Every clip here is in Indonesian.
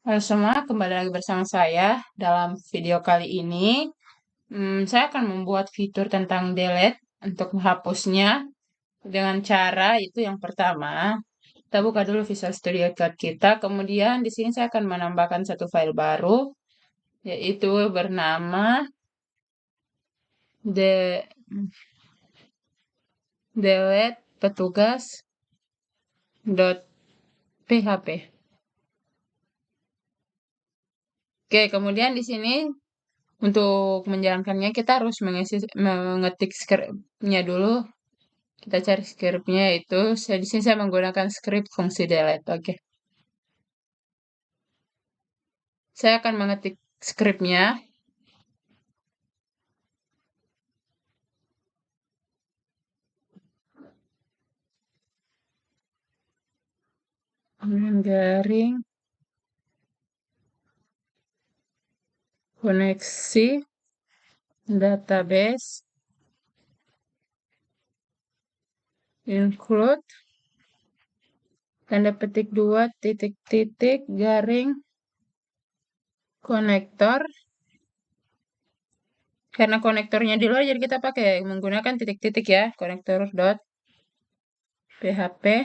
Halo semua, kembali lagi bersama saya. Dalam video kali ini, saya akan membuat fitur tentang delete untuk menghapusnya dengan cara itu yang pertama, kita buka dulu Visual Studio Code kita. Kemudian di sini saya akan menambahkan satu file baru, yaitu bernama de delete petugas.php. Oke, kemudian di sini untuk menjalankannya kita harus mengetik scriptnya dulu. Kita cari scriptnya itu. Di sini saya menggunakan script fungsi delete. Oke. Saya akan mengetik scriptnya. Kemudian garing koneksi database include tanda petik 2 titik garing konektor. Karena konektornya di luar, jadi kita pakai menggunakan titik-titik ya. Konektor dot php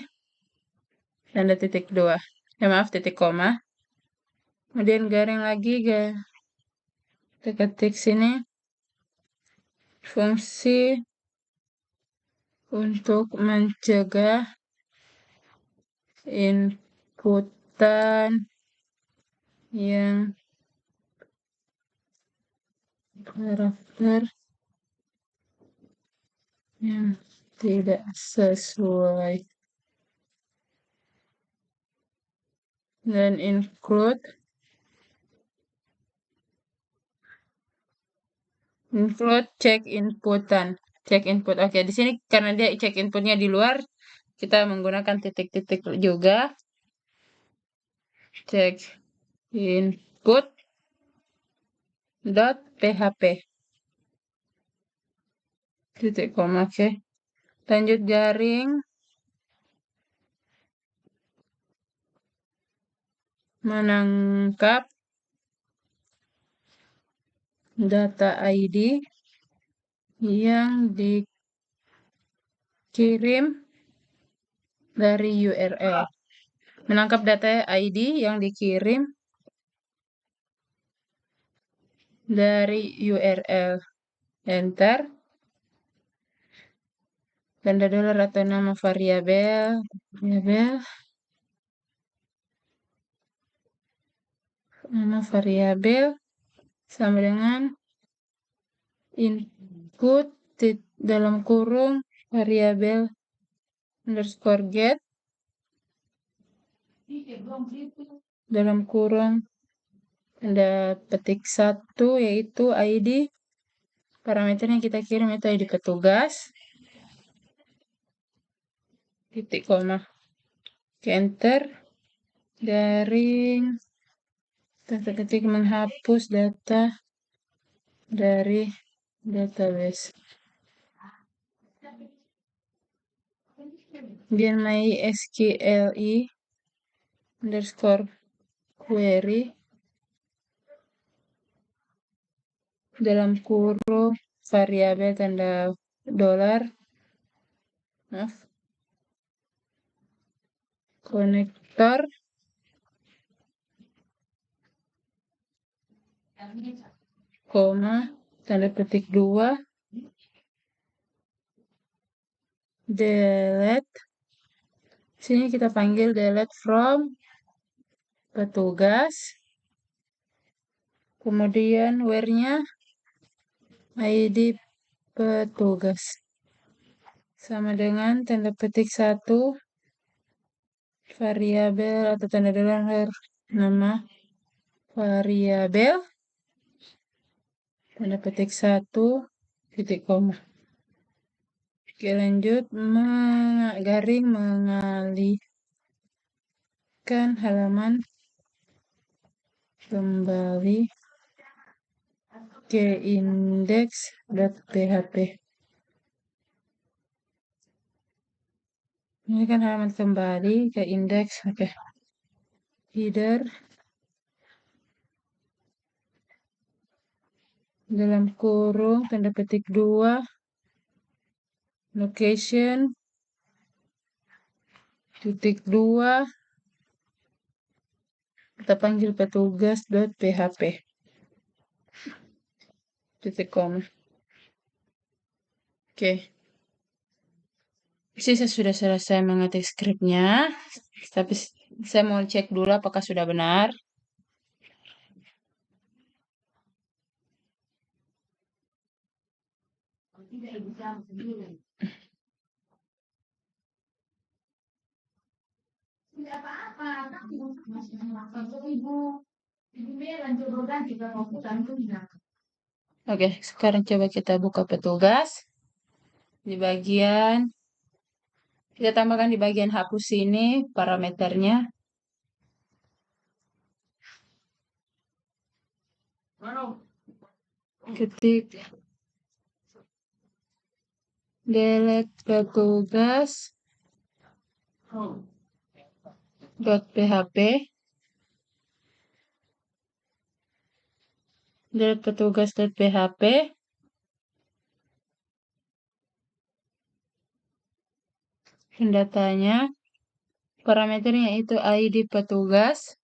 tanda titik 2. Maaf, titik koma. Kemudian garing lagi, kita ketik sini fungsi untuk mencegah inputan yang karakter yang tidak sesuai, dan include cek inputan. Cek input. Oke, di sini karena dia cek inputnya di luar, kita menggunakan titik-titik juga. Cek input dot php titik koma. Oke, lanjut garing menangkap data ID yang dikirim dari URL. Menangkap data ID yang dikirim dari URL. Enter. Tanda dolar atau nama variabel. Nama variabel sama dengan input dalam kurung variabel underscore get dalam kurung tanda petik 1, yaitu ID. Parameter yang kita kirim itu ID petugas. Titik koma. Enter. Garing tanda ketik menghapus data dari database. Kemudian MySQLi underscore query dalam kurung variabel tanda dolar, konektor koma tanda petik 2 delete. Sini kita panggil delete from petugas. Kemudian where-nya ID petugas sama dengan tanda petik 1 variabel atau tanda dolar nama variabel tanda petik 1 titik koma. Oke, lanjut garing mengalihkan halaman kembali ke index.php. Ini kan halaman kembali ke index. Oke. Header dalam kurung tanda petik 2 location titik 2 kita panggil petugas .php titik koma. Oke. Saya sudah selesai mengetik skripnya, tapi saya mau cek dulu apakah sudah benar. Oke, sekarang coba kita buka petugas. Di bagian, kita tambahkan di bagian hapus ini parameternya. Ketik delete petugas .php delete petugas .php datanya parameternya itu ID petugas,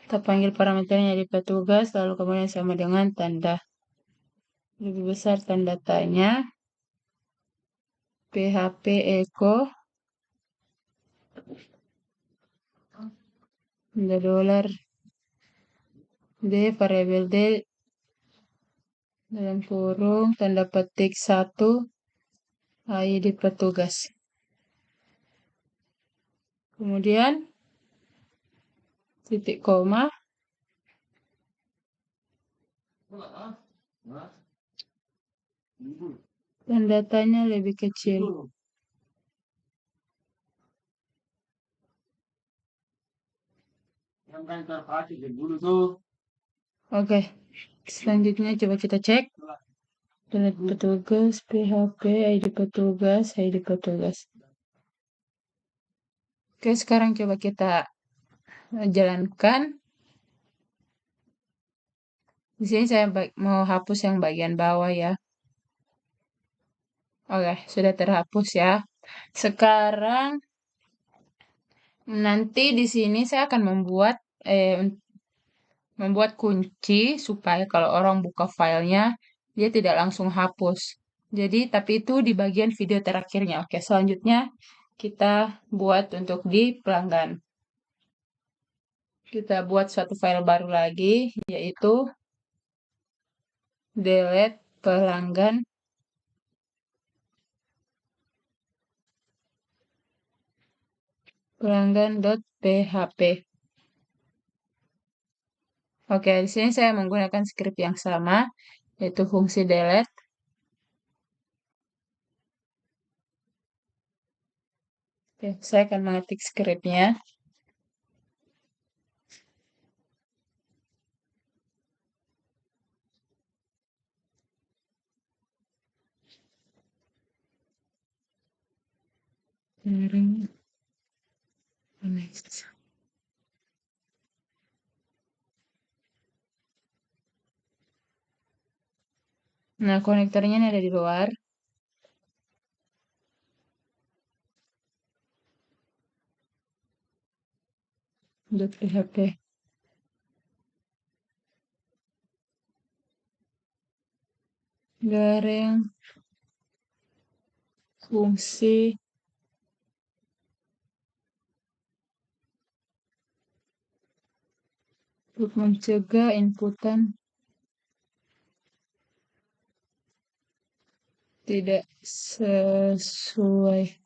kita panggil parameternya ID petugas, lalu kemudian sama dengan tanda lebih besar tanda tanya php echo tanda dolar d variabel d dalam kurung tanda petik 1 ID petugas. Kemudian titik koma dan datanya lebih kecil. Oke, selanjutnya coba kita cek. Delete petugas, PHP, ID petugas, ID petugas. Oke, sekarang coba kita jalankan. Di sini saya mau hapus yang bagian bawah ya. Oke, sudah terhapus ya. Sekarang nanti di sini saya akan membuat kunci supaya kalau orang buka filenya dia tidak langsung hapus. Jadi, tapi itu di bagian video terakhirnya. Oke, selanjutnya kita buat untuk di pelanggan. Kita buat suatu file baru lagi, yaitu delete pelanggan.php. Oke, di sini saya menggunakan script yang sama, yaitu fungsi delete. Oke, saya akan mengetik scriptnya. Next. Nah, konektornya ini ada di luar. .php. Garing fungsi untuk mencegah inputan tidak sesuai.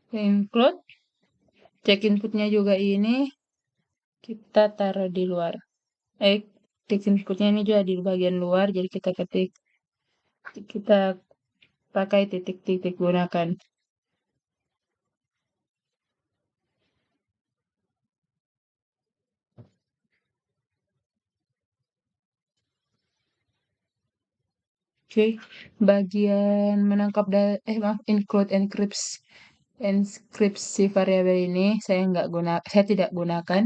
Include cek inputnya juga ini kita taruh di luar. Cek inputnya ini juga di bagian luar, jadi kita pakai titik-titik gunakan. Oke, bagian menangkap include enkripsi variabel ini saya tidak gunakan.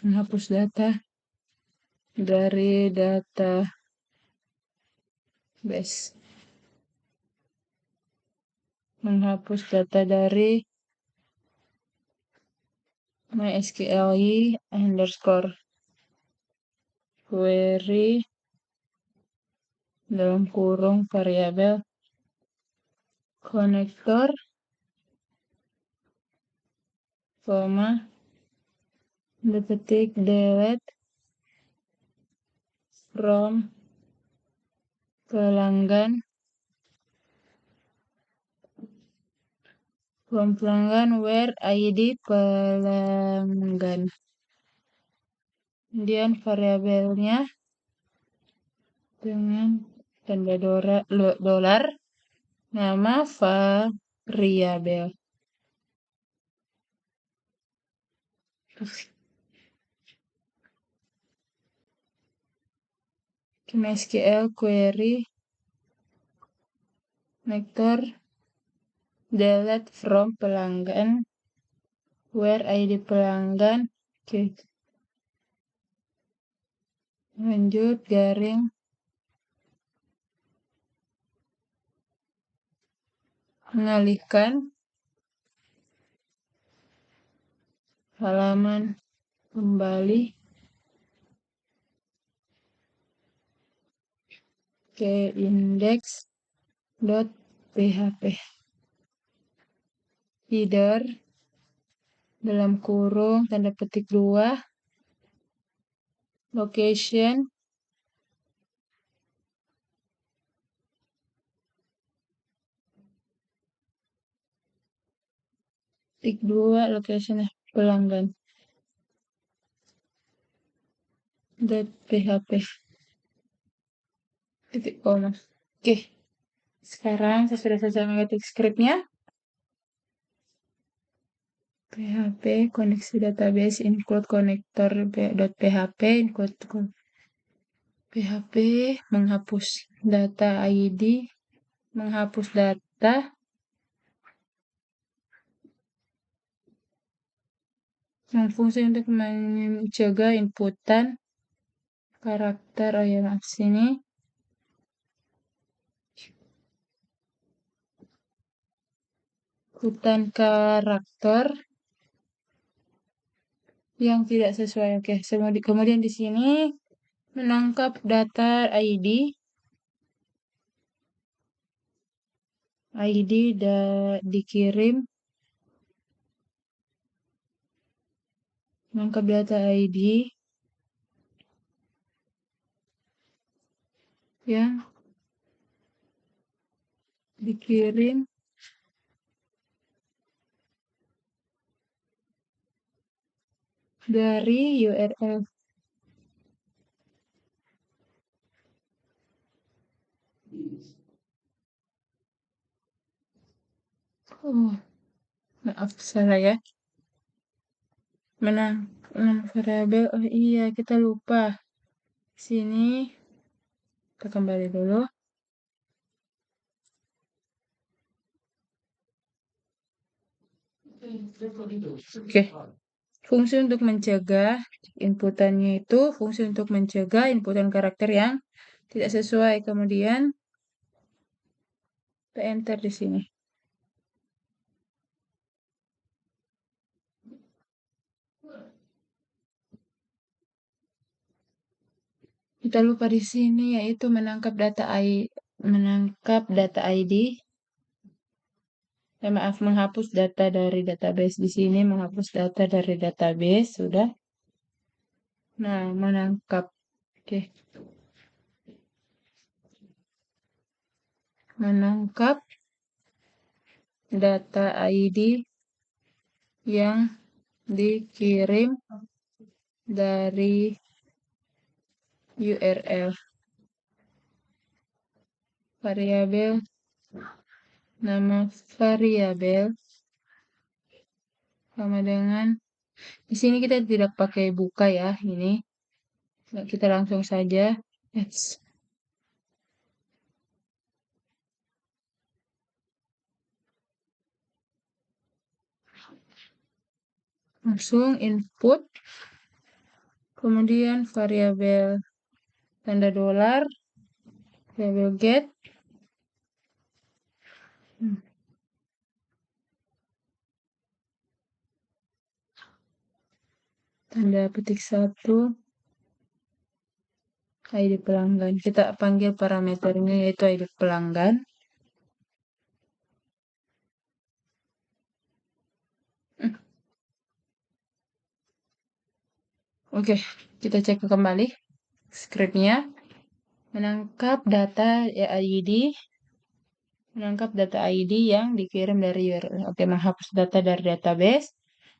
menghapus data dari database, menghapus data dari mysqli_query dalam kurung variabel konektor, koma, delete from pelanggan where id pelanggan. Kemudian variabelnya dengan tanda dolar, nama variabel. MySQL query konektor delete from pelanggan where id pelanggan. Oke. Lanjut garing mengalihkan halaman kembali ke index.php. Header dalam kurung tanda petik 2, location petik 2 location pelanggan .php titik koma. Oke, sekarang saya sudah selesai mengetik skripnya. PHP koneksi database include connector.php include PHP menghapus data ID, menghapus data yang fungsi untuk mencegah inputan karakter. Oh ya, maaf, sini inputan karakter yang tidak sesuai. Oke, kemudian di sini menangkap data ID dikirim, menangkap data ID yang dikirim dari URL. Oh, maaf, salah ya. Menang variabel. Oh iya, kita lupa. Sini kita kembali dulu. Oke. Fungsi untuk mencegah inputannya itu fungsi untuk mencegah inputan karakter yang tidak sesuai. Kemudian kita enter di sini. Kita lupa di sini yaitu menangkap data ID. Maaf, menghapus data dari database. Di sini menghapus data dari database sudah. Nah, menangkap. Oke. Menangkap data ID yang dikirim dari URL variabel, nama variabel sama dengan di sini kita tidak pakai buka ya, ini kita langsung saja langsung input Kemudian variabel tanda dolar, variabel get. Tanda petik 1, ID pelanggan. Kita panggil parameternya yaitu ID pelanggan. Oke, kita cek kembali scriptnya. Menangkap data ID yang dikirim dari URL. Oke, menghapus data dari database,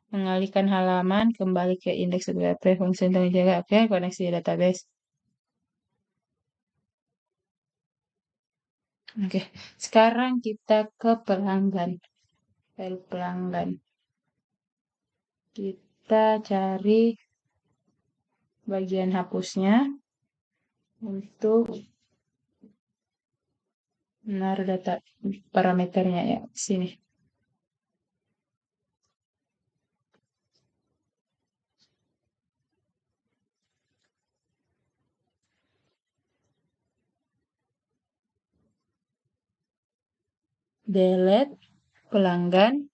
mengalihkan halaman kembali ke indeks PHP fungsi untuk menjaga koneksi database. Oke, sekarang kita ke pelanggan. File pelanggan. Kita cari bagian hapusnya untuk menaruh data parameternya ya di sini. Delete pelanggan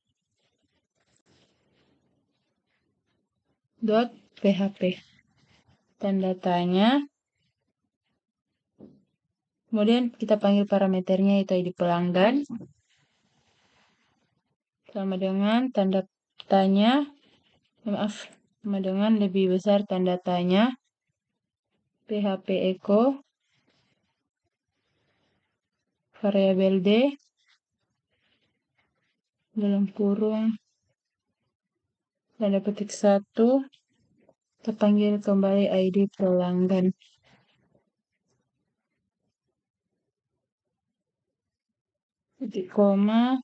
.php tanda tanya. Kemudian kita panggil parameternya itu ID pelanggan sama dengan tanda tanya, sama dengan lebih besar tanda tanya php echo variabel d dalam kurung tanda petik 1. Kita panggil kembali ID pelanggan. Titik koma.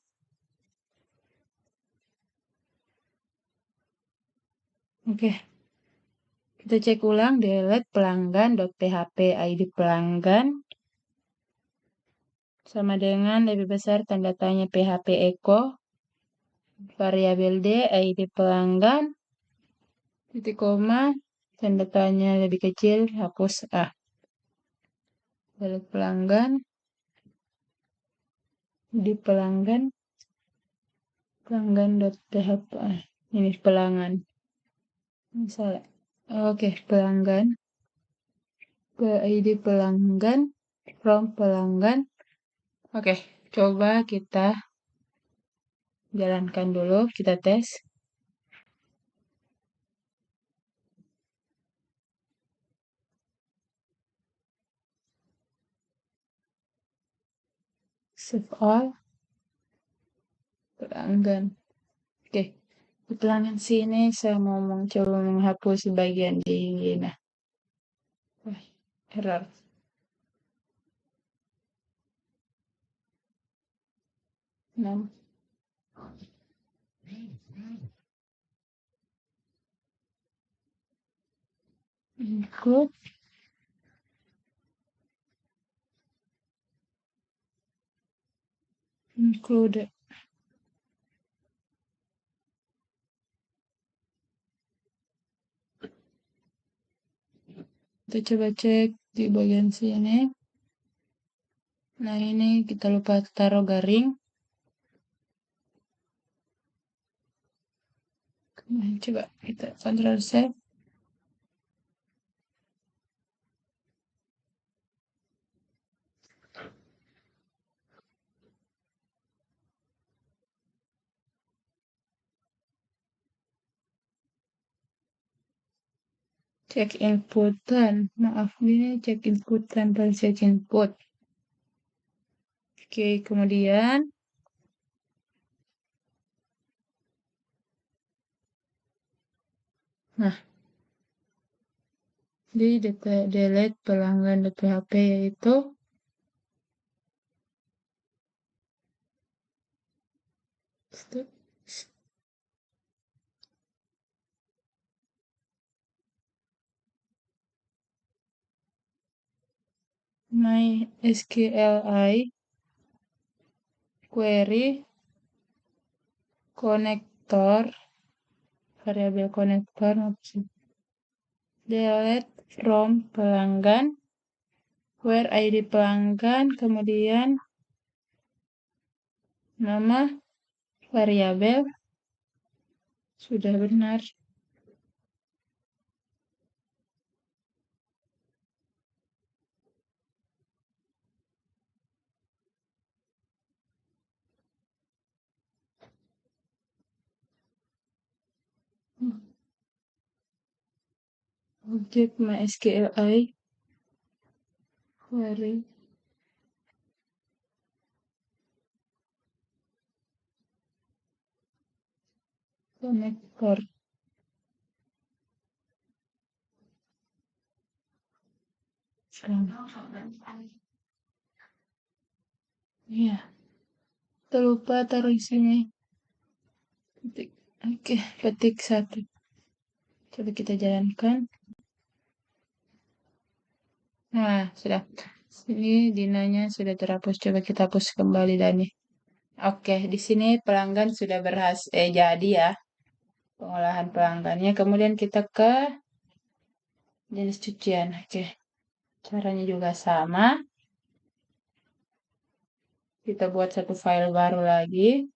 Oke. Kita cek ulang delete pelanggan.php ID pelanggan sama dengan lebih besar tanda tanya php echo variabel d ID pelanggan titik koma tanda tanya lebih kecil hapus A. Delete pelanggan di pelanggan.php ini pelanggan misalnya. Oke, pelanggan ke ID pelanggan from pelanggan. Oke, coba kita jalankan dulu, kita tes. Save all pelanggan. Oke, di pelanggan sini saya mau mencoba menghapus bagian di nah. Error. Nah. Include kita coba cek di bagian sini. Nah, ini kita lupa taruh garing. Nah, coba kita Ctrl save. Cek inputan. Maaf, ini cek input tanpa cek input. Oke, kemudian nah, di delete pelanggan.php yaitu MySQLi query konektor variabel konektor delete from pelanggan, where ID pelanggan, kemudian nama variabel, sudah benar. Objek MySQLi query connector. Ya, terlupa taruh sini. Petik. Oke, petik 1. Coba kita jalankan. Nah, sudah. Sini dinanya sudah terhapus. Coba kita hapus kembali Dani. Oke, di sini pelanggan sudah berhasil jadi ya pengolahan pelanggannya. Kemudian kita ke jenis cucian. Oke, caranya juga sama. Kita buat satu file baru lagi.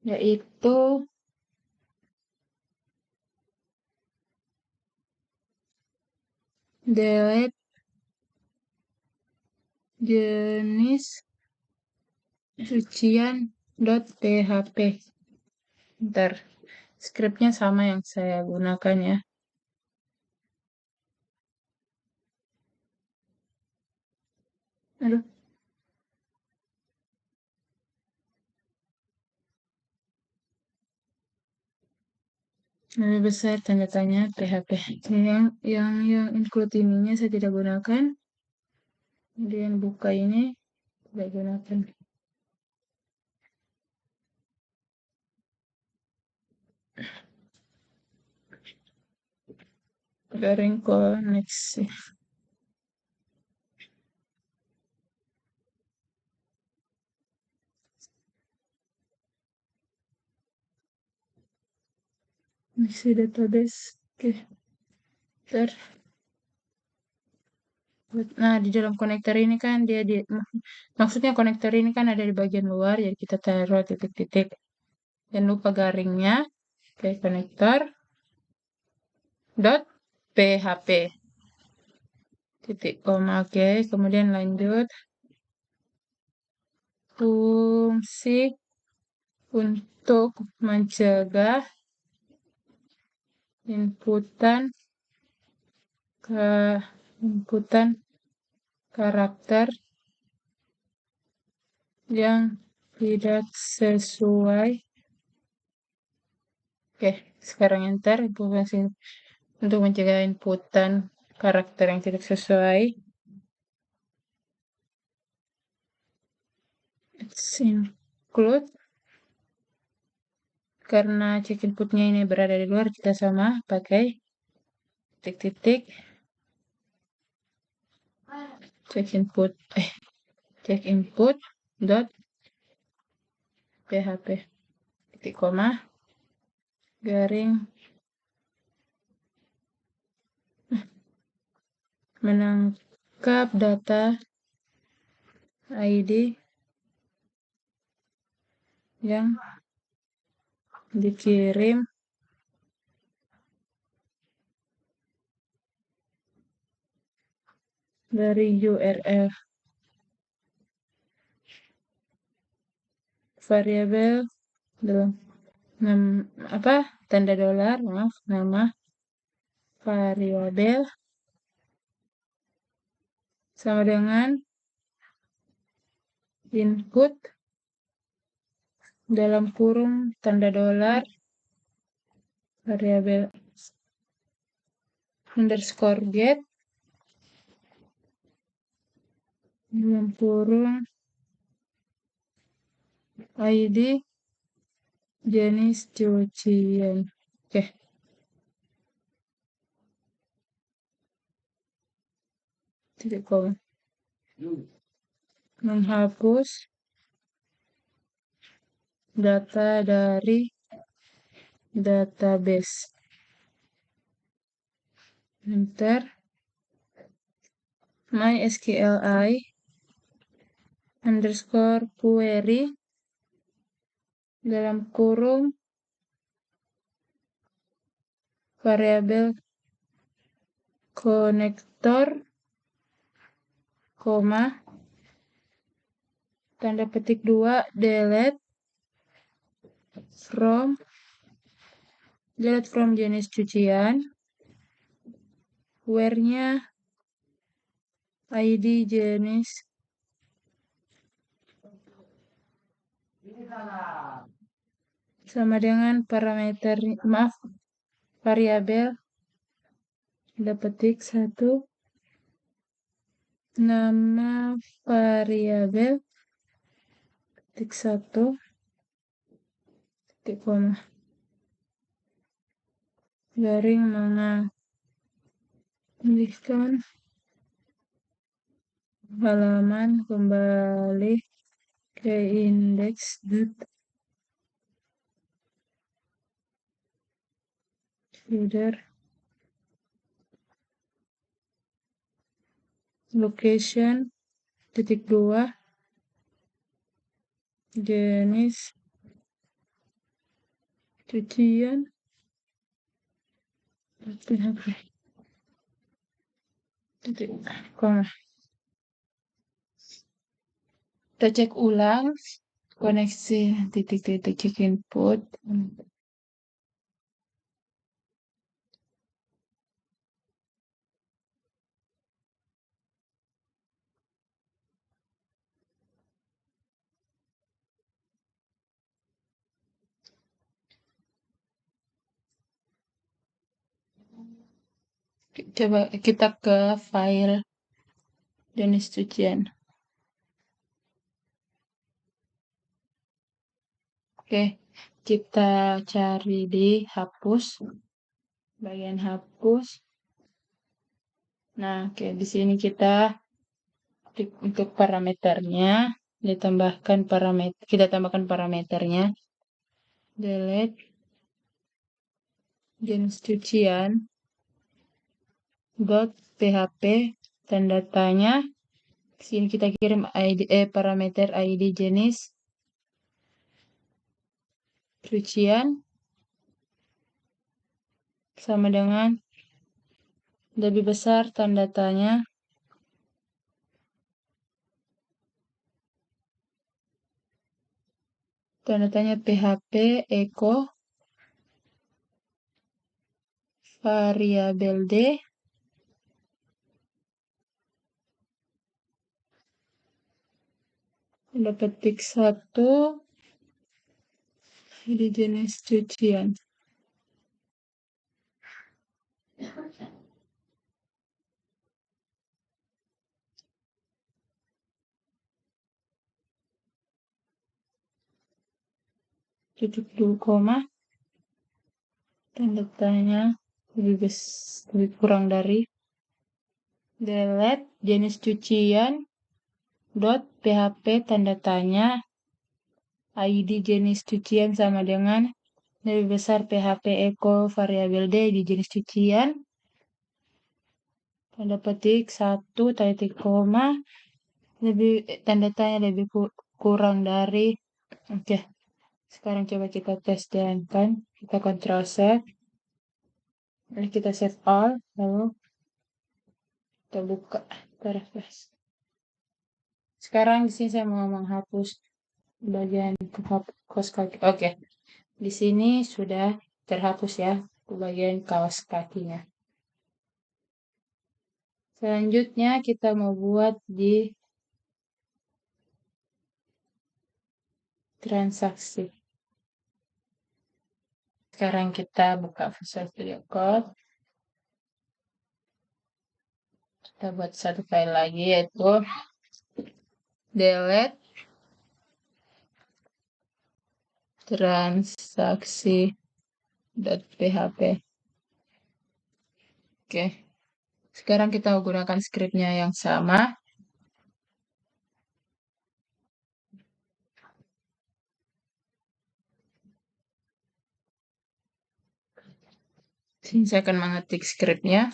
Yaitu delete jenis cucian.php. Ntar scriptnya sama yang saya gunakan ya. Aduh. Lebih besar tanda tanya PHP. Yang include ininya saya tidak gunakan. Kemudian buka ini tidak gunakan. Garing koneksi. Koneksi database. Oke. Nah, di dalam konektor ini kan maksudnya konektor ini kan ada di bagian luar, jadi kita taruh titik-titik. Jangan lupa garingnya. Oke, konektor dot php titik koma. Oke, kemudian lanjut fungsi untuk mencegah inputan karakter yang tidak sesuai. Oke, sekarang enter fungsi untuk mencegah inputan karakter yang tidak sesuai. It's include karena check inputnya ini berada di luar, kita sama pakai titik-titik check input dot php titik koma garing menangkap data ID yang dikirim dari URL variabel dalam tanda dolar, nama variabel sama dengan input dalam kurung tanda dolar variabel underscore get dalam kurung ID jenis cucian. Oke. Titik koma. Menghapus data dari database. Enter. MySQLi underscore query dalam kurung variabel konektor, koma, tanda petik 2, delete from jenis cucian, where-nya ID jenis sama dengan parameter, variabel, tanda petik 1, nama variabel, titik 1, titik koma, garing mengalihkan halaman kembali ke index header location titik 2 jenis cucian titik koma. Kita cek ulang koneksi titik-titik cek input. Coba kita ke file jenis cucian. Oke, kita cari di hapus, bagian hapus. Nah, oke, di sini kita klik untuk parameternya, kita tambahkan parameternya, delete jenis cucian .php tanda tanya. Sini kita kirim parameter ID jenis cucian sama dengan lebih besar tanda tanya php echo variabel d tanda petik 1 di jenis cucian. Tutup dulu koma, tanda tanya lebih kurang dari, delete jenis cucian .php tanda tanya ID jenis cucian sama dengan lebih besar php echo variabel d di jenis cucian, tanda petik 1 titik koma, tanda tanya lebih kurang dari. Oke, sekarang coba kita tes jalankan, kita Ctrl save, lalu kita save all, lalu kita buka, kita refresh. Sekarang di sini saya mau menghapus bagian kaos kaki. Oke, di sini sudah terhapus ya bagian kaos kakinya. Selanjutnya kita mau buat di transaksi. Sekarang kita buka Visual Studio Code. Kita buat satu file lagi yaitu delete transaksi.php. Oke. Sekarang kita menggunakan skripnya yang sama. Sini saya akan mengetik skripnya.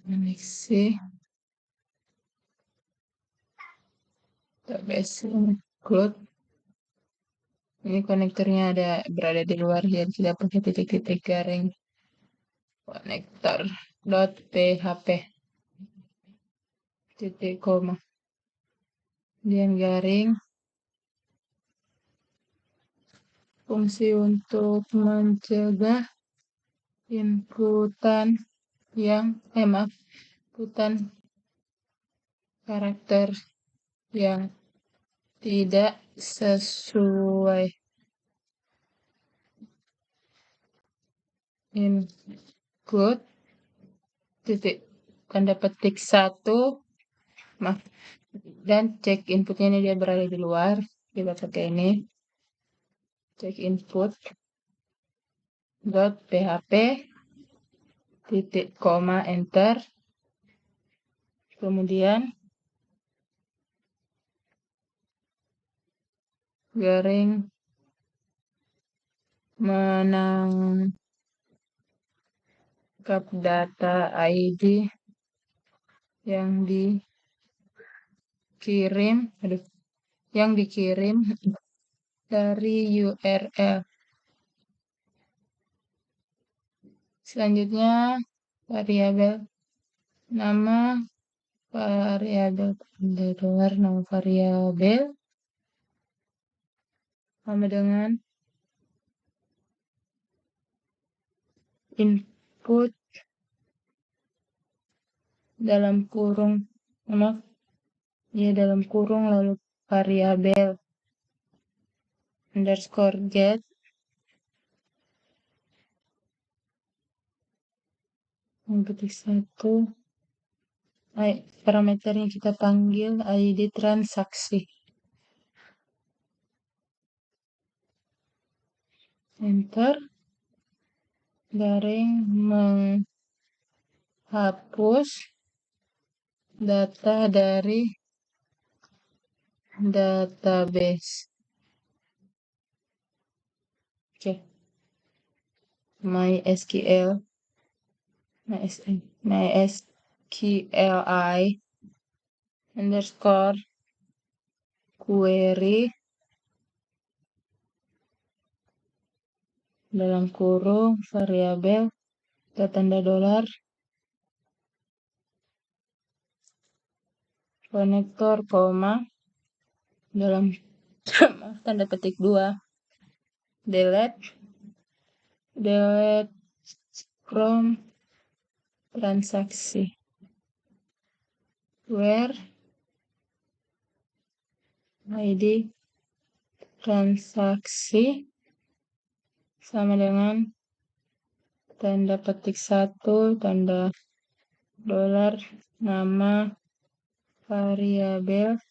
Koneksi database include. Ini konektornya berada di luar, jadi tidak pakai titik-titik garing. Konektor .php titik koma kemudian garing. Fungsi untuk mencegah inputan inputan karakter yang tidak sesuai. Include titik tanda petik 1 dan cek inputnya ini dia berada di luar. Kita pakai ini cek input .php titik koma enter, kemudian garing menangkap data ID yang dikirim dari URL. Selanjutnya variabel nama variabel nama variabel sama dengan input dalam kurung dalam kurung lalu variabel underscore get petik 1 parameternya kita panggil ID transaksi. Enter. Garing menghapus data dari database. Oke. MySQLi underscore query dalam kurung variabel tanda dolar konektor koma dalam tanda petik 2 delete from transaksi where ID transaksi sama dengan tanda petik 1 tanda dolar nama variabel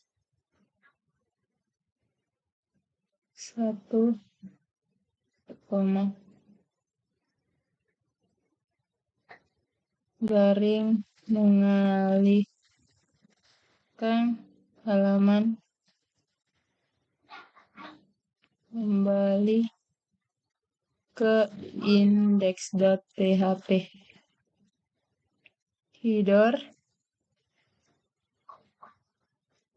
1 koma garing mengalihkan halaman kembali ke index.php. Header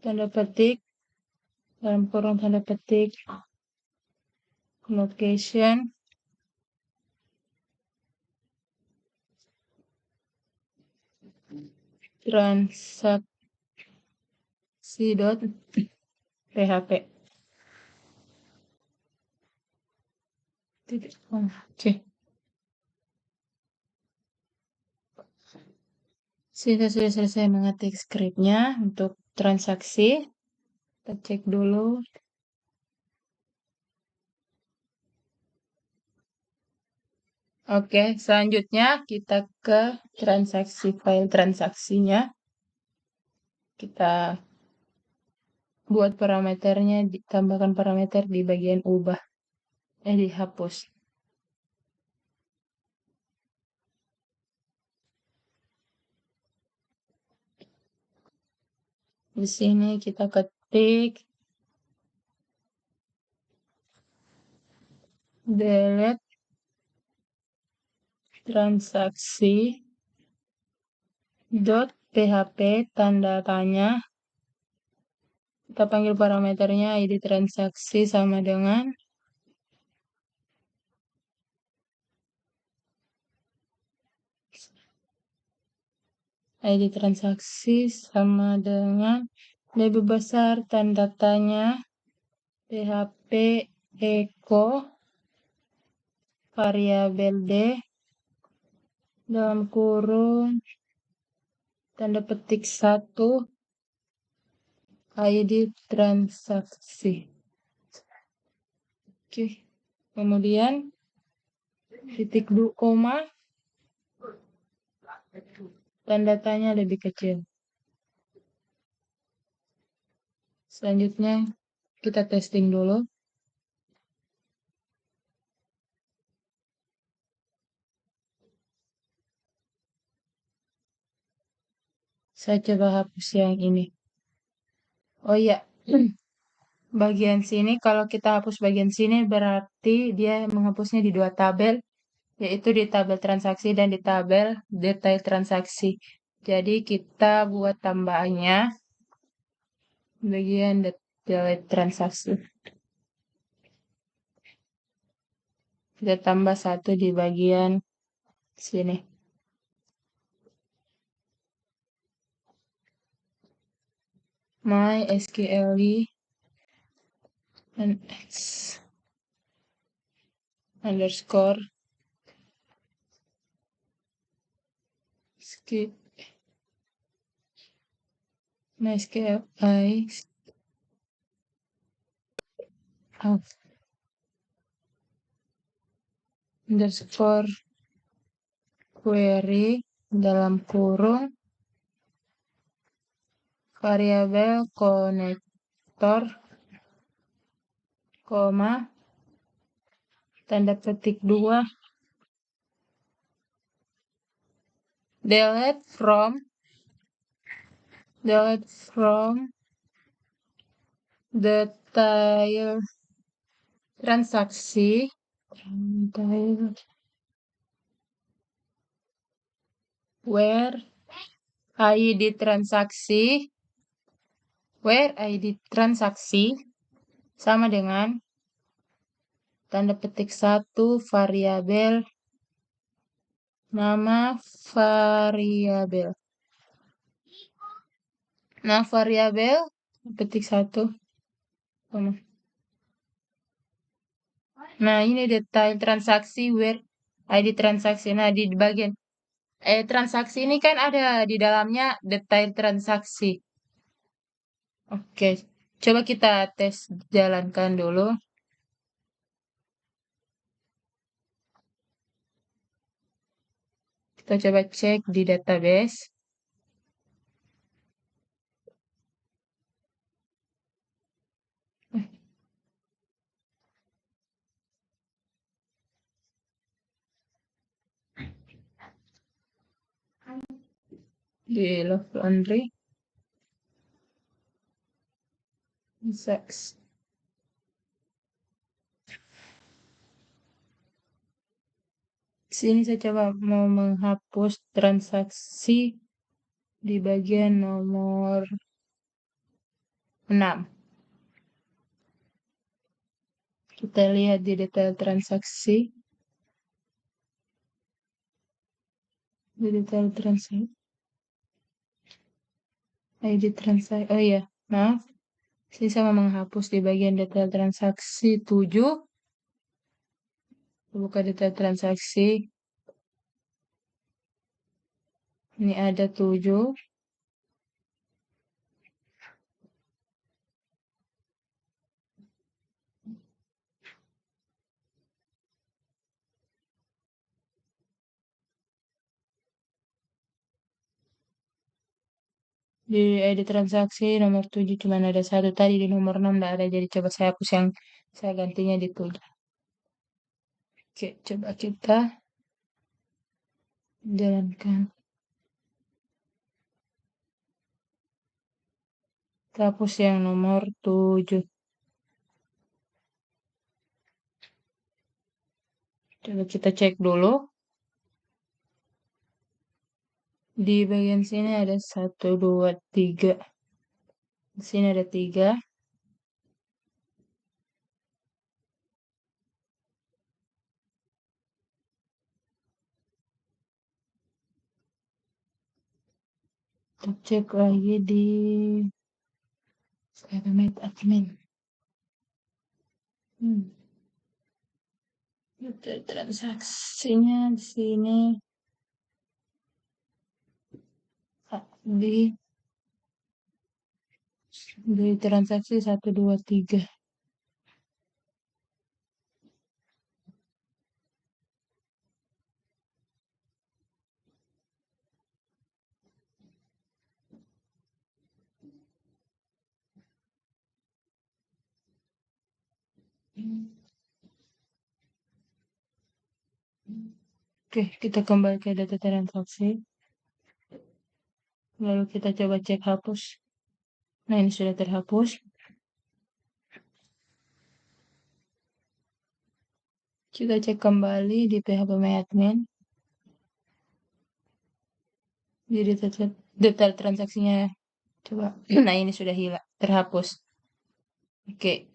tanda petik dalam kurung tanda petik location transaksi.php. Oke. Sudah selesai mengetik skripnya untuk transaksi. Kita cek dulu. Oke, selanjutnya kita ke transaksi file transaksinya. Kita buat parameternya, ditambahkan parameter di bagian ubah. Dihapus. Di sini kita ketik ketik delete transaksi dot php tanda tanya. Kita panggil parameternya ID transaksi sama dengan ID transaksi sama dengan lebih besar tanda tanya php echo variabel d dalam kurung tanda petik 1 ID transaksi. Oke. Kemudian titik 2 koma tanda tanya lebih kecil. Selanjutnya kita testing dulu. Saya coba hapus yang ini. Oh iya, bagian sini kalau kita hapus bagian sini berarti dia menghapusnya di 2 tabel, yaitu di tabel transaksi dan di tabel detail transaksi. Jadi kita buat tambahannya bagian detail transaksi. Kita tambah 1 di bagian sini. MySQL and X underscore skip MySQL underscore query dalam kurung variabel konektor koma tanda petik 2 delete from detail transaksi where ID transaksi sama dengan tanda petik 1 variabel nama variabel. Nah, variabel petik 1. Nah, ini detail transaksi where ID transaksi. Nah, di bagian transaksi ini kan ada di dalamnya detail transaksi. Oke, coba kita tes jalankan dulu. Kita coba cek di database. Di Love Laundry. Sex. Sini saya coba mau menghapus transaksi di bagian nomor 6. Kita lihat di detail transaksi. Di detail transaksi. ID transaksi. Oh iya, maaf. Saya sama menghapus di bagian detail transaksi 7. Buka detail transaksi. Ini ada 7. Di ID transaksi nomor 7 cuma ada 1. Tadi di nomor 6 tidak ada. Jadi coba saya hapus yang saya gantinya di 7. Oke, coba kita jalankan. hapus yang nomor 7. Coba kita cek dulu. Di bagian sini ada 1, 2, 3. Di sini ada 3. Kita cek lagi di Skype admin. Transaksinya di sini di transaksi 1, 2, 3. Oke, kita kembali ke data transaksi. Lalu kita coba cek hapus. Nah, ini sudah terhapus. Kita cek kembali di PHP admin. Jadi detail transaksinya. Coba. Nah, ini sudah hilang, terhapus. Oke.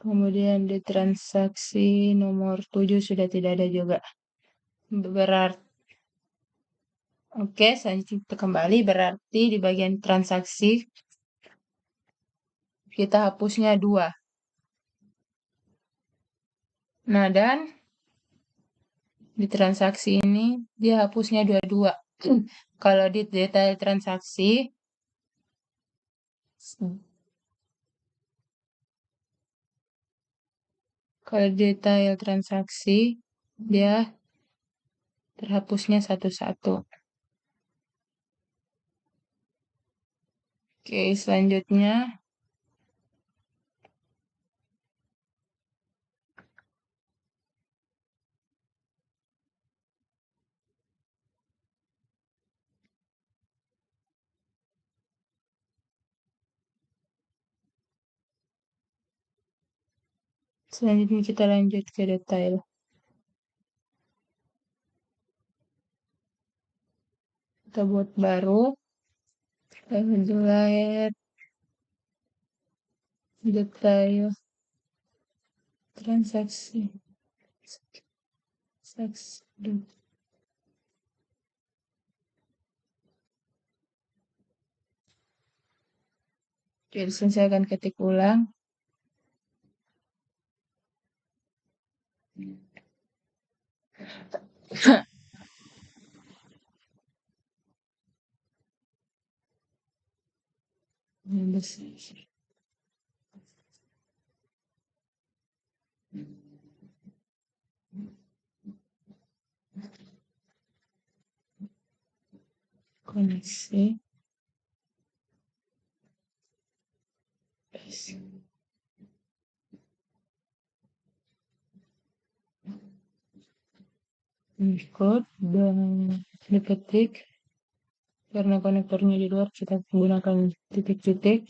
Kemudian di transaksi nomor 7 sudah tidak ada juga. Berarti Oke, selanjutnya kita kembali. Berarti di bagian transaksi kita hapusnya 2. Nah, dan di transaksi ini dia hapusnya 22. Kalau di detail transaksi dia terhapusnya 1-1. Oke, selanjutnya kita lanjut ke detail. Kita buat baru. Lalu delete detail transaksi. Jadi saya akan ketik ulang. Koneksi. Code dan diketik. Karena konektornya di luar, kita menggunakan titik-titik.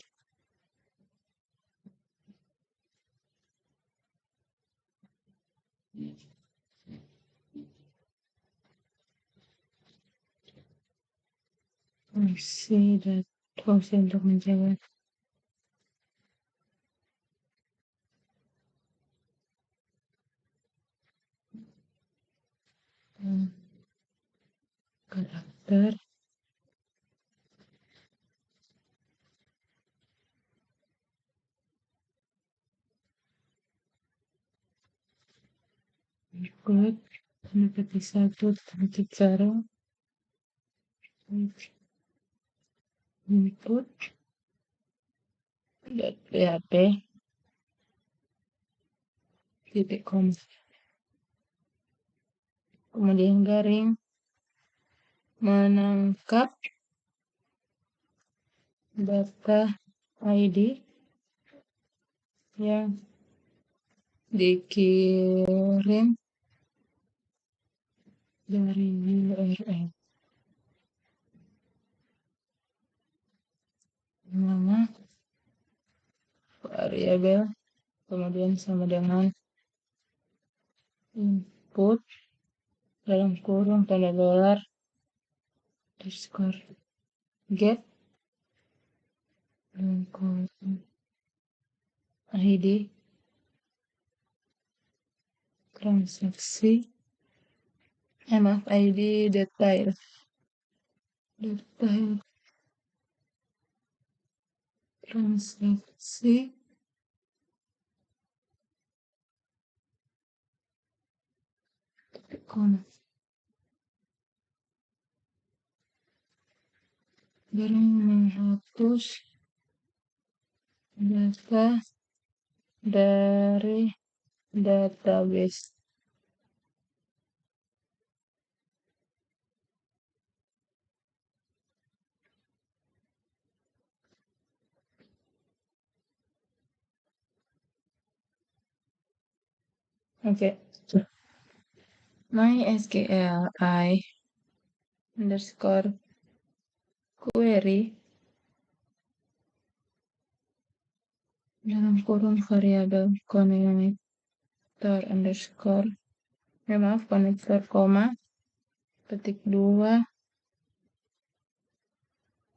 Fungsi untuk menjaga karakter. Code ketik 1 titik 0 input .php titik com, kemudian garing menangkap data ID yang dikirim dari URL. variabel, kemudian sama dengan input dalam kurung tanda dolar underscore get dalam kurung ID transaksi maaf ID detail transaksi barang menghapus data dari database. Oke. MySQLi underscore query dalam kurung variabel konektor underscore konektor koma petik 2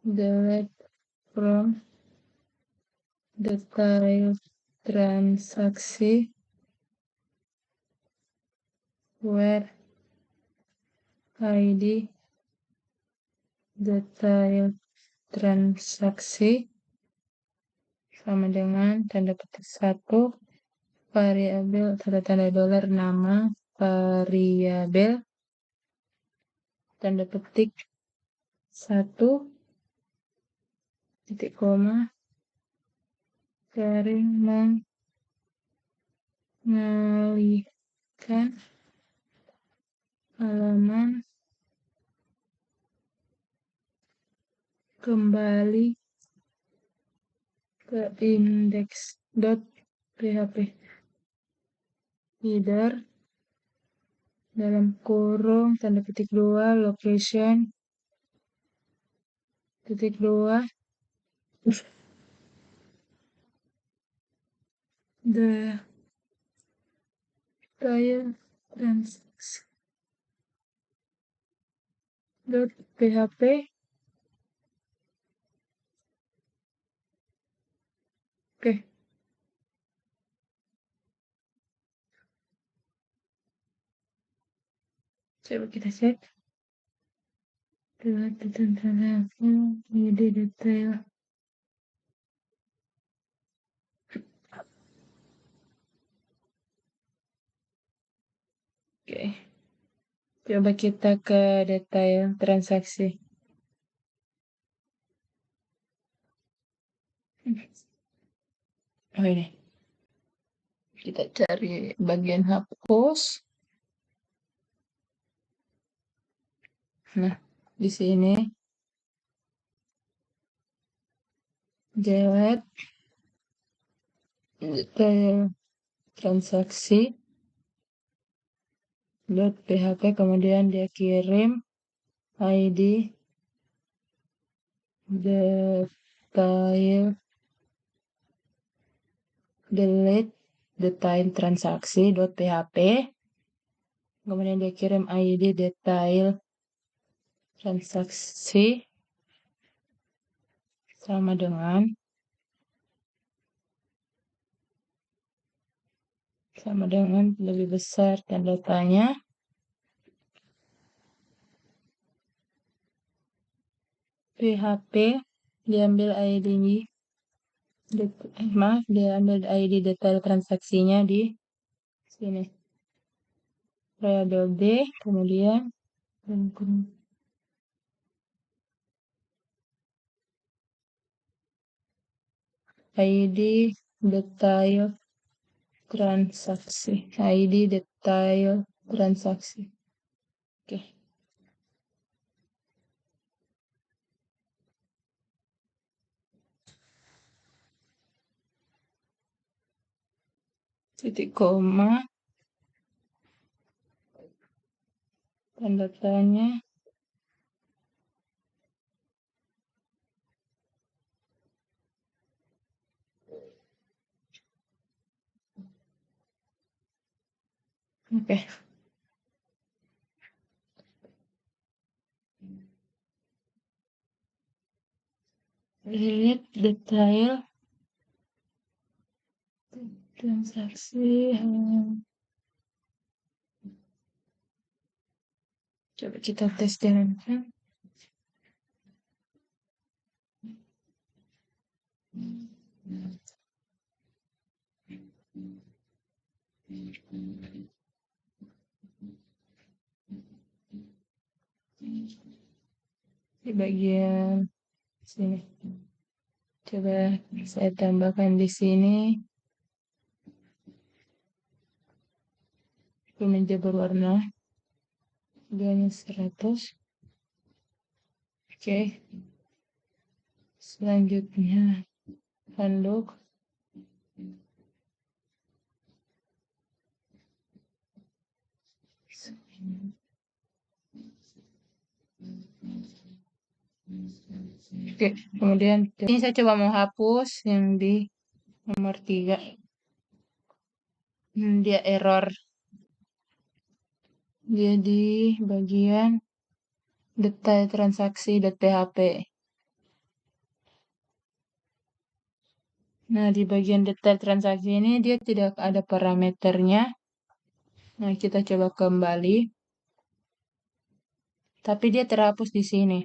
delete from detail transaksi where ID detail transaksi sama dengan tanda petik 1 variabel tanda dolar nama variabel tanda petik 1 titik koma garing mengalihkan halaman kembali ke index.php header dalam kurung tanda petik 2 location titik 2 the detail transaksi .php oke. Coba kita cek jadi detail oke. Coba kita ke detail transaksi. Oh ini. Kita cari bagian hapus. Nah, di sini delete detail transaksi .php kemudian dia kirim ID detail delete detail transaksi .php kemudian dia kirim ID detail transaksi sama dengan lebih besar tanda tanya PHP diambil ID detail transaksinya di sini variabel D kemudian ID detail transaksi oke. Titik koma tanda tanya Oke. Lihat detail transaksi. Coba kita tes jalankan. Di bagian sini. Coba saya tambahkan di sini. Kemeja berwarna. Harganya 100. Oke. Selanjutnya handuk. Oke, kemudian ini saya coba mau hapus yang di nomor 3. Dia error. Dia di bagian detail transaksi.php. Nah, di bagian detail transaksi ini dia tidak ada parameternya. Nah, kita coba kembali. Tapi dia terhapus di sini.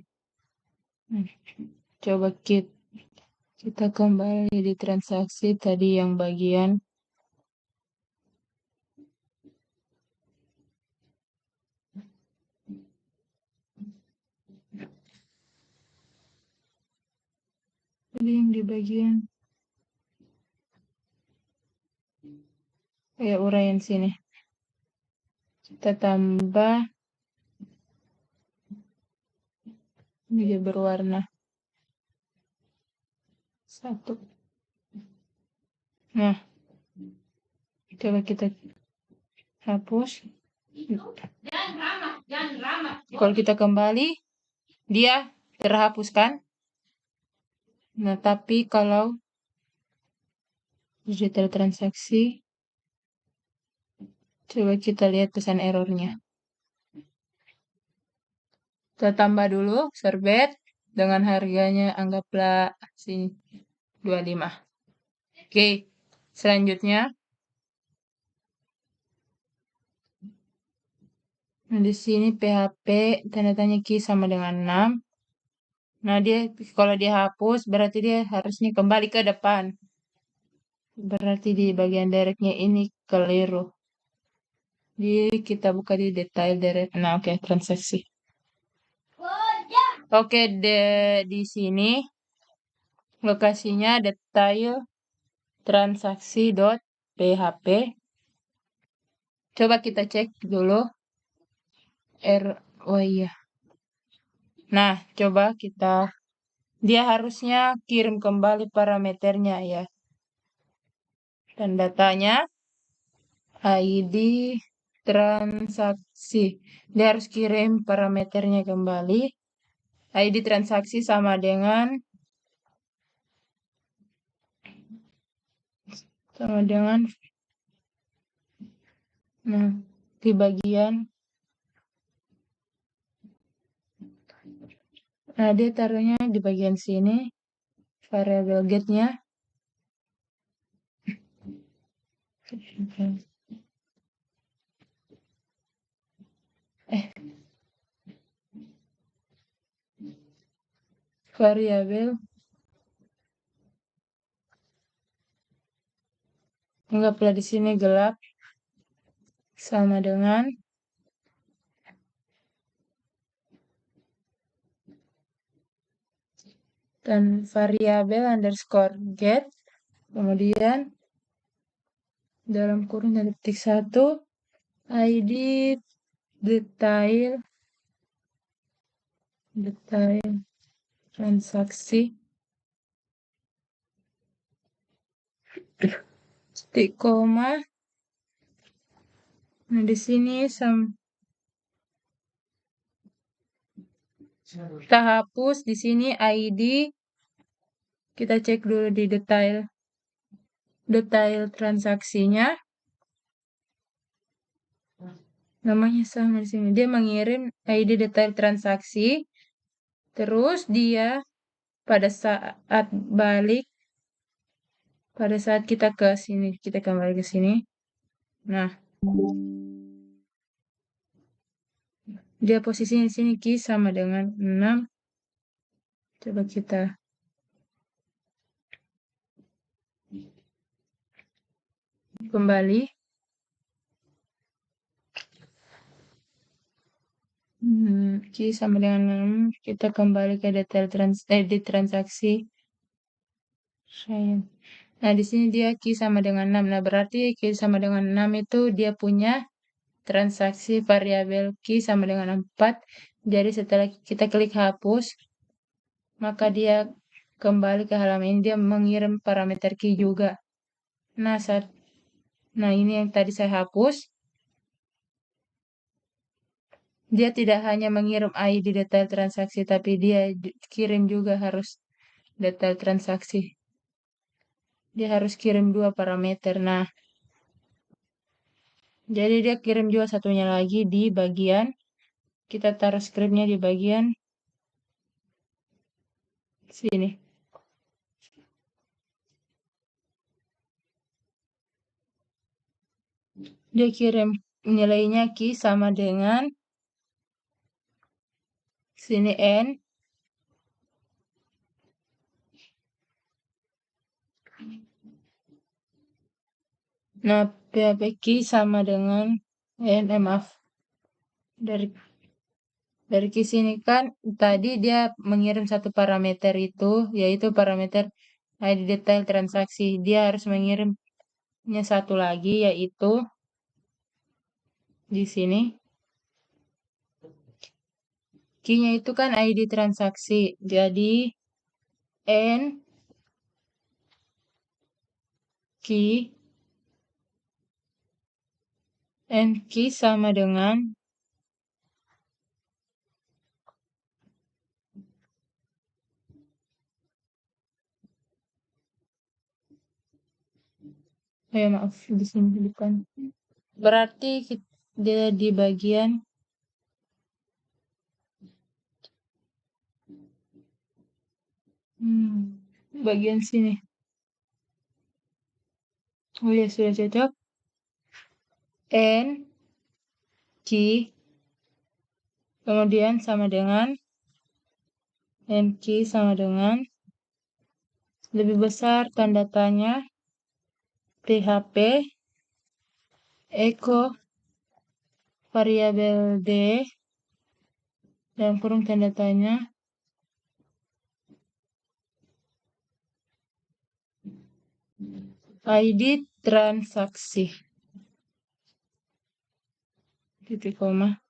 Coba kita kembali di transaksi tadi yang bagian di bagian ya uraian sini. Kita tambah dia berwarna 1. Nah, coba kita hapus. Kalau kita kembali, dia terhapus kan? Nah, tapi kalau detail transaksi, coba kita lihat pesan errornya. Kita tambah dulu sorbet dengan harganya anggaplah sini 25. Oke, selanjutnya nah, di sini PHP tanda tanya key sama dengan 6. Nah, dia kalau dia hapus berarti dia harusnya kembali ke depan. Berarti di bagian directnya ini keliru. Jadi kita buka di detail direct. Nah, oke, transaksi. Oke, di sini lokasinya detail transaksi.php. Coba kita cek dulu. Oh iya. Nah, coba dia harusnya kirim kembali parameternya ya. Dan datanya ID transaksi. Dia harus kirim parameternya kembali. ID transaksi sama dengan nah, di bagian nah dia taruhnya di bagian sini variable get-nya variabel anggaplah di sini gelap sama dengan dan variabel underscore get kemudian dalam kurung dan detik 1 ID detail transaksi titik koma. Nah, di sini kita hapus di sini ID. Kita cek dulu di detail transaksinya. Namanya sama di sini. Dia mengirim ID detail transaksi, terus dia pada saat balik, pada saat kita ke sini, kita kembali ke sini. Nah, dia posisinya di sini Q sama dengan 6. Coba kita kembali. Q sama dengan 6. Kita kembali ke detail di transaksi. Nah, di sini dia Q sama dengan 6. Nah, berarti Q sama dengan 6 itu dia punya transaksi variabel Q sama dengan 4. Jadi setelah kita klik hapus, maka dia kembali ke halaman ini, dia mengirim parameter Q juga. Nah, ini yang tadi saya hapus. Dia tidak hanya mengirim ID detail transaksi, tapi dia kirim juga harus detail transaksi. Dia harus kirim 2 parameter. Nah, jadi dia kirim juga satunya lagi di bagian, kita taruh scriptnya di bagian sini. Dia kirim nilainya Q sama dengan sini N. Nah, PHP Q sama dengan maaf. Dari Q sini kan tadi dia mengirim satu parameter itu, yaitu parameter ID detail transaksi. Dia harus mengirimnya satu lagi, yaitu di sini. Q-nya itu kan ID transaksi. Jadi N Q sama dengan maaf di sini bukan. Berarti dia di bagian bagian sini. Oh ya, sudah cocok. N Q kemudian sama dengan N Q sama dengan lebih besar tanda tanya PHP echo variabel D dalam kurung tanda tanya ID transaksi titik koma.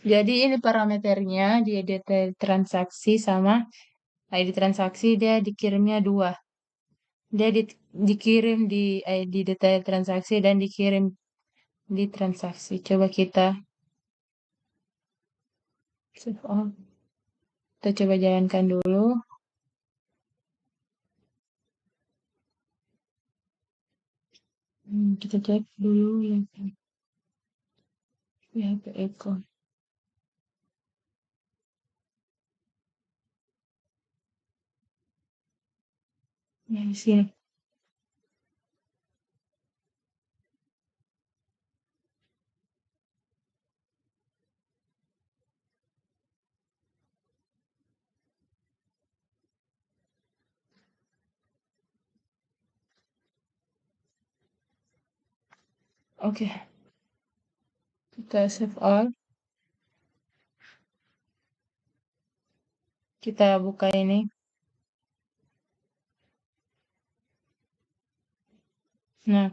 Jadi ini parameternya di detail transaksi sama ID transaksi, dia dikirimnya 2. Dia dikirim di ID detail transaksi dan dikirim di transaksi. Coba kita save all. Kita coba jalankan dulu. Kita cek dulu yang PHP echo. Nah, di sini. Oke. Kita save all. Kita buka ini. Nah,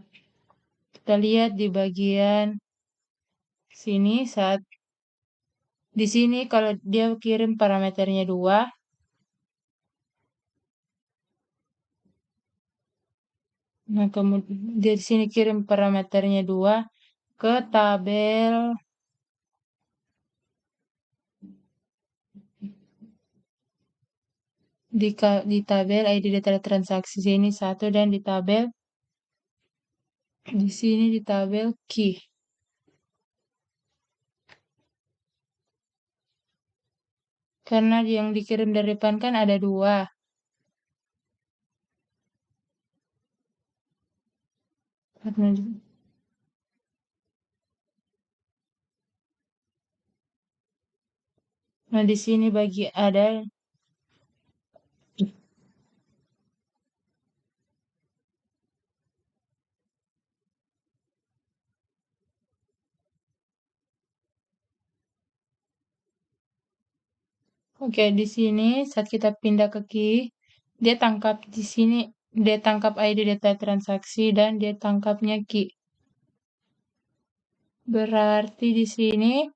kita lihat di bagian sini saat di sini kalau dia kirim parameternya 2. Nah, kemudian di sini kirim parameternya 2 ke tabel di tabel ID detail transaksi sini 1 dan di tabel Di sini di tabel key. Karena yang dikirim dari depan kan ada 2. Nah, di sini bagi ada. Oke, di sini saat kita pindah ke key, dia tangkap di sini, dia tangkap ID data transaksi dan dia tangkapnya key. Berarti di sini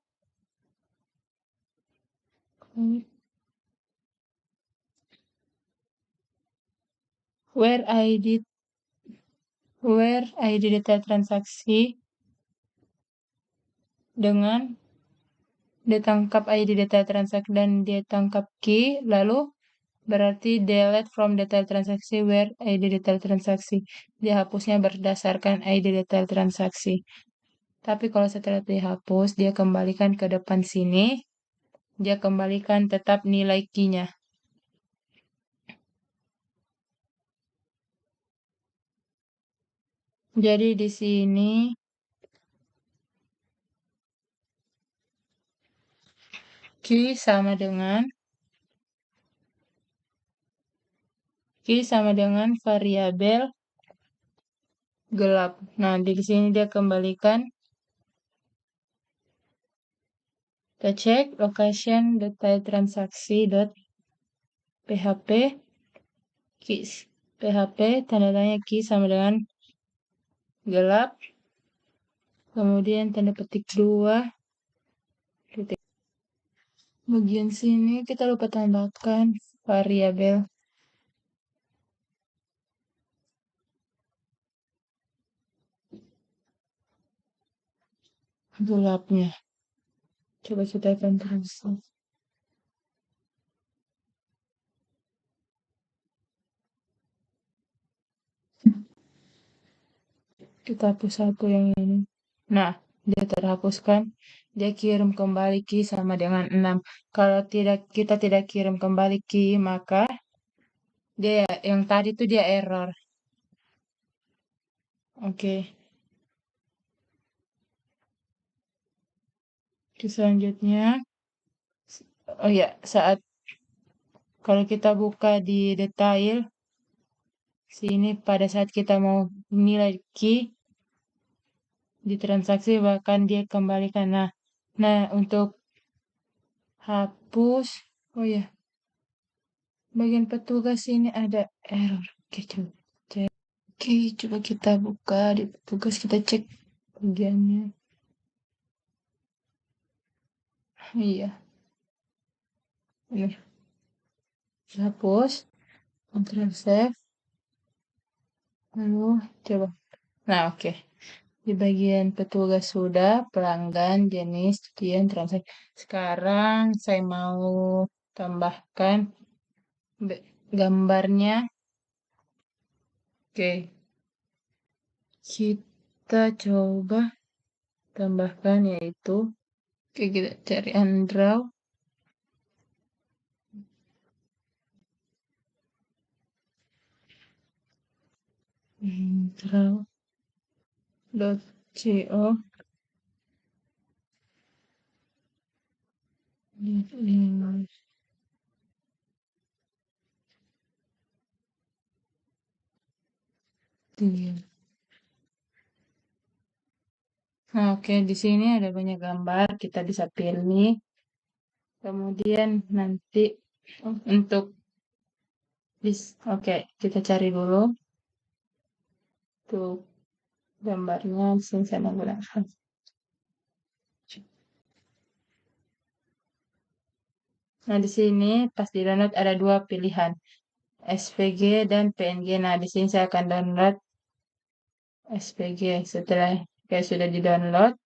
where ID data transaksi dengan dia tangkap ID data transaksi dan dia tangkap key, lalu berarti delete from data transaksi where ID detail transaksi. Dia hapusnya berdasarkan ID detail transaksi. Tapi kalau setelah dihapus, dia kembalikan ke depan sini. Dia kembalikan tetap nilai key-nya. Jadi di sini key sama dengan variabel gelap. Nah, di sini dia kembalikan. Kita cek location detail transaksi php key php tanda tanya key sama dengan gelap. Kemudian tanda petik 2 titik. Bagian sini kita lupa tambahkan variabel gelapnya. Coba kita akan translate. Kita hapus satu yang ini. Nah, dia terhapuskan. Dia kirim kembali key sama dengan 6. Kalau kita tidak kirim kembali key, maka dia yang tadi tuh dia error. Oke. Selanjutnya, oh ya, kalau kita buka di detail, sini pada saat kita mau nilai key, di transaksi bahkan dia kembalikan. Nah untuk hapus, oh ya, bagian petugas ini ada error. Oke, coba kita buka di petugas, kita cek bagiannya. Iya, ini hapus, Ctrl save, lalu coba. Nah, oke. Di bagian petugas sudah, pelanggan, jenis, cucian, transaksi. Sekarang saya mau tambahkan gambarnya. Oke. Kita coba tambahkan yaitu, oke, kita cari undraw. Draw.co Nah, oke, di sini ada banyak gambar, kita bisa pilih. Kemudian nanti untuk oke, kita cari dulu tuh gambarnya. Di sini saya menggunakan. Nah, di sini pas di download ada 2 pilihan, SVG dan PNG. Nah, di sini saya akan download SVG. Setelah sudah di-download,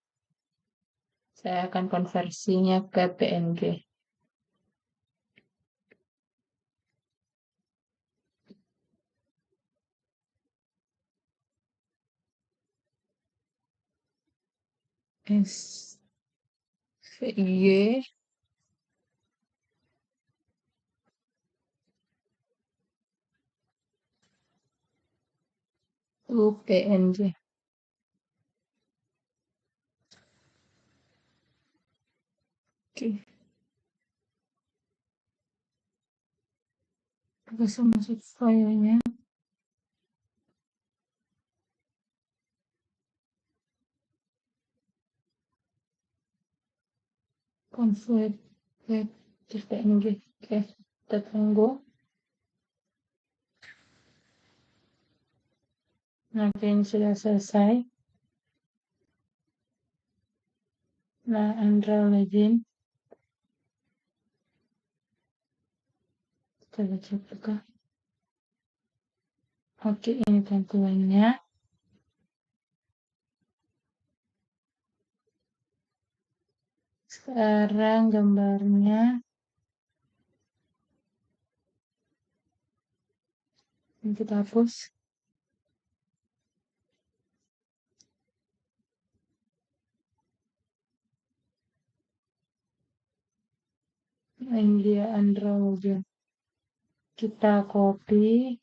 saya akan konversinya ke PNG. S V I G U P N G. Oke, bisa masuk filenya. Konflik PNG. Oke, kita tunggu. Nah, kayaknya sudah selesai. Nah, Andra login. Kita baca buka. Oke, ini tampilannya. Sekarang gambarnya ini kita hapus. Ini dia Andra login. Kita copy.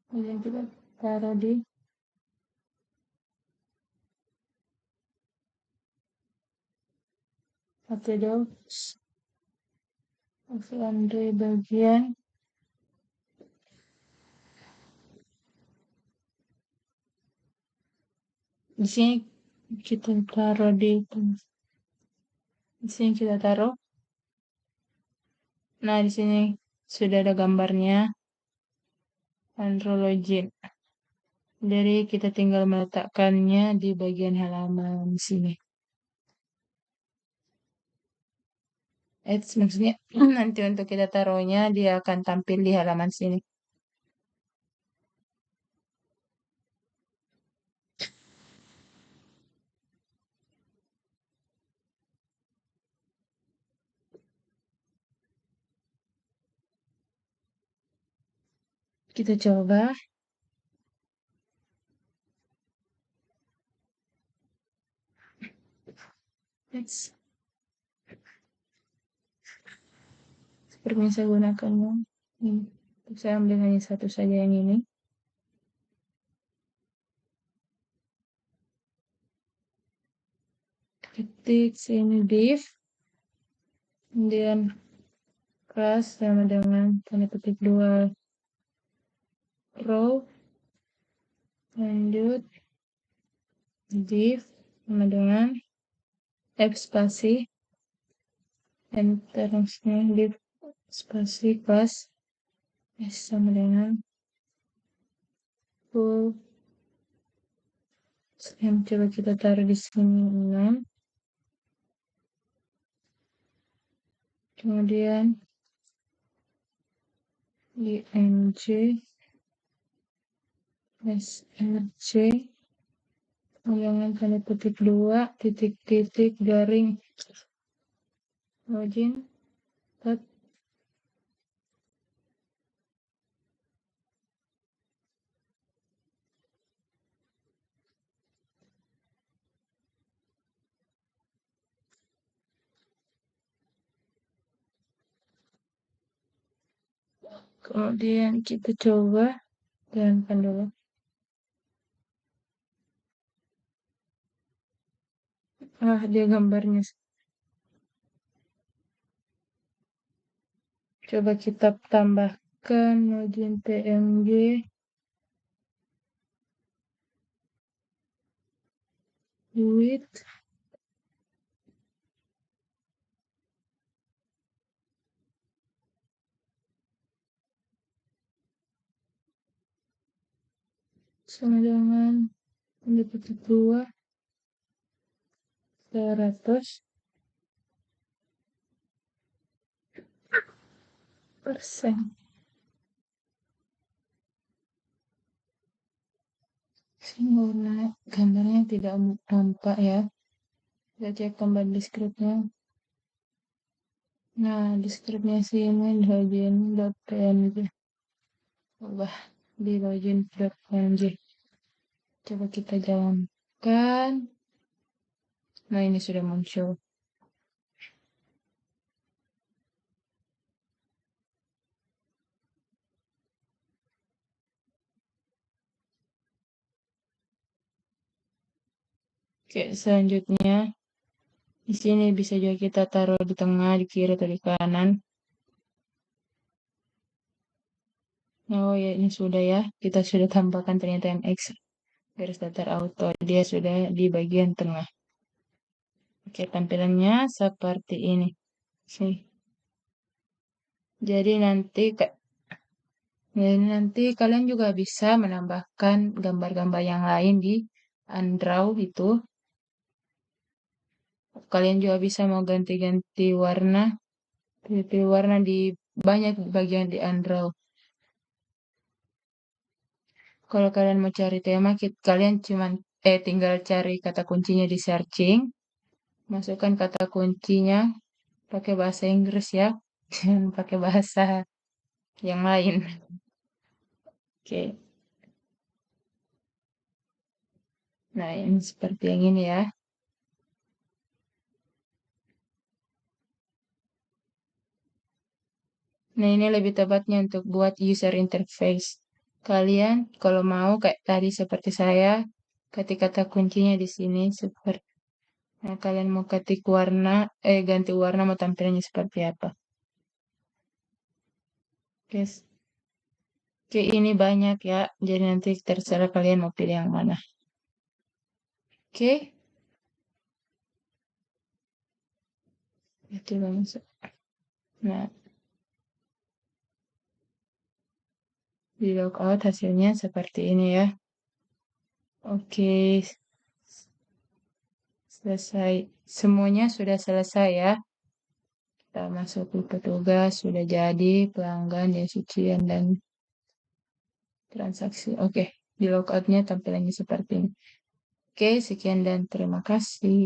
Kemudian kita taruh di Docs. Andre bagian di sini kita taruh di sini kita taruh. Nah, di sini sudah ada gambarnya Andra login. Jadi kita tinggal meletakkannya di bagian halaman sini. Maksudnya nanti untuk kita taruhnya dia akan tampil di halaman sini. Kita coba. Next. Seperti yang saya gunakan ini. Saya ambil hanya satu saja yang ini. Ketik sini div. Kemudian kelas sama dengan tanda petik 2 row. Lanjut div sama dengan F spasi. Enternya div spasi kelas S sama dengan full. Yang coba kita taruh di sini 6. Kemudian ING SRC ulangan tanda petik 2 titik garing login dot kemudian kita coba jalankan dulu. Dia gambarnya. Coba kita tambahkan login PNG duit sama dengan tanda petik 2 100%. Sehingga gambarnya tidak nampak ya. Kita cek kembali di scriptnya. Nah, di scriptnya sini login.png. Ubah. di login.png. Coba kita jalankan. Nah, ini sudah muncul. Oke, selanjutnya di sini bisa juga kita taruh di tengah, di kiri atau di kanan. Oh ya, ini sudah ya. Kita sudah tambahkan ternyata MX garis datar auto. Dia sudah di bagian tengah. Oke, tampilannya seperti ini. Sih. Jadi nanti kalian juga bisa menambahkan gambar-gambar yang lain di Undraw itu. Kalian juga bisa mau ganti-ganti warna. Pilih warna di banyak bagian di Undraw. Kalau kalian mau cari tema, kalian tinggal cari kata kuncinya di searching. Masukkan kata kuncinya pakai bahasa Inggris ya. Jangan pakai bahasa yang lain. Oke. Nah, ini seperti yang ini ya. Nah, ini lebih tepatnya untuk buat user interface. Kalian kalau mau kayak tadi seperti saya, ketik kata kuncinya di sini seperti nah, kalian mau ketik warna, ganti warna mau tampilannya seperti apa. Oke, oke, ini banyak ya. Jadi nanti terserah kalian mau pilih yang mana. Oke, itu langsung. Nah, di logout hasilnya seperti ini ya. Oke, selesai. Semuanya sudah selesai ya. Kita masuk ke petugas, sudah jadi pelanggan, ya sucian, dan transaksi. Oke, di logoutnya tampilannya seperti ini. Oke, sekian dan terima kasih.